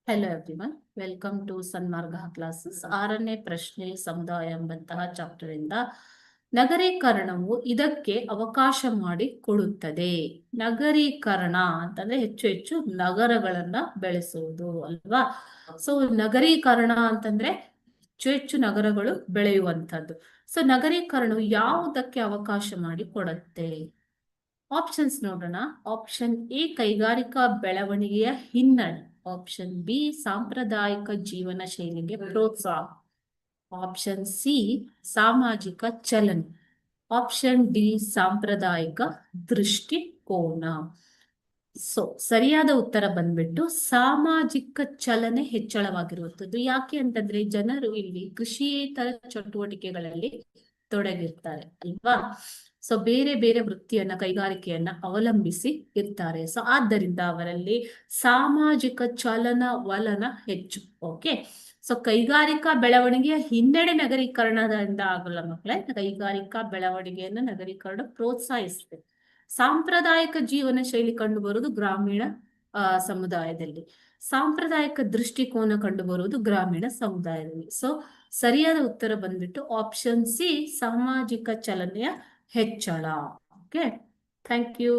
Hello everyone, welcome to Sanmarga classes. 6ನೇ ಪ್ರಶ್ನೆ ಸಮುದಾಯ ಎಂಬಂತಹ ಚಾಪ್ಟರ್ ಇಂದ ನಗರೀಕರಣವು ಇದಕ್ಕೆ ಅವಕಾಶ ಮಾಡಿ ಕೊಡುತ್ತದೆ. ನಗರೀಕರಣ ಅಂತಂದ್ರೆ ಹೆಚ್ಚು ಹೆಚ್ಚು ನಗರಗಳನ್ನ ಬೆಳೆಸುವುದು ಅಲ್ವಾ. ಸೊ ನಗರೀಕರಣ ಅಂತಂದ್ರೆ ಹೆಚ್ಚು ಹೆಚ್ಚು ನಗರಗಳು ಬೆಳೆಯುವಂಥದ್ದು. ಸೊ ನಗರೀಕರಣವು ಯಾವುದಕ್ಕೆ ಅವಕಾಶ ಮಾಡಿ ಕೊಡುತ್ತೆ? ಆಪ್ಷನ್ಸ್ ನೋಡೋಣ. ಆಪ್ಷನ್ ಎ ಕೈಗಾರಿಕಾ ಬೆಳವಣಿಗೆಯ ಹಿನ್ನಡೆ. ಆಪ್ಷನ್ ಬಿ ಸಾಂಪ್ರದಾಯಿಕ ಜೀವನ ಶೈಲಿಗೆ ಪ್ರೋತ್ಸಾಹ. ಆಪ್ಷನ್ ಸಿ ಸಾಮಾಜಿಕ ಚಲನೆ. ಆಪ್ಷನ್ ಡಿ ಸಾಂಪ್ರದಾಯಿಕ ದೃಷ್ಟಿಕೋನ. ಸೊ ಸರಿಯಾದ ಉತ್ತರ ಬಂದ್ಬಿಟ್ಟು ಸಾಮಾಜಿಕ ಚಲನೆ ಹೆಚ್ಚಳವಾಗಿರುವಂಥದ್ದು. ಯಾಕೆ ಅಂತಂದ್ರೆ ಜನರು ಇಲ್ಲಿ ಕೃಷಿಯೇತರ ಚಟುವಟಿಕೆಗಳಲ್ಲಿ ತೊಡಗಿರ್ತಾರೆ ಅಲ್ವಾ. ಸೊ ಬೇರೆ ಬೇರೆ ವೃತ್ತಿಯನ್ನ ಕೈಗಾರಿಕೆಯನ್ನ ಅವಲಂಬಿಸಿ ಇರ್ತಾರೆ. ಸೊ ಆದ್ದರಿಂದ ಅವರಲ್ಲಿ ಸಾಮಾಜಿಕ ಚಲನವಲನ ಹೆಚ್ಚು. ಓಕೆ, ಸೊ ಕೈಗಾರಿಕಾ ಬೆಳವಣಿಗೆಯ ಹಿನ್ನಡೆ ನಗರೀಕರಣದಿಂದ ಆಗಲ್ಲ ಮಕ್ಕಳೇ. ಕೈಗಾರಿಕಾ ಬೆಳವಣಿಗೆಯನ್ನ ನಗರೀಕರಣ ಪ್ರೋತ್ಸಾಹಿಸುತ್ತೆ. ಸಾಂಪ್ರದಾಯಿಕ ಜೀವನ ಶೈಲಿ ಕಂಡು ಬರುವುದು ಗ್ರಾಮೀಣ ಸಮುದಾಯದಲ್ಲಿ. ಸಾಂಪ್ರದಾಯಿಕ ದೃಷ್ಟಿಕೋನ ಕಂಡು ಬರುವುದು ಗ್ರಾಮೀಣ ಸಮುದಾಯದಲ್ಲಿ. ಸೊ ಸರಿಯಾದ ಉತ್ತರ ಬಂದ್ಬಿಟ್ಟು ಆಪ್ಷನ್ ಸಿ ಸಾಮಾಜಿಕ ಚಲನೆಯ ಹೆಚ್ಚಳ. Okay, thank you.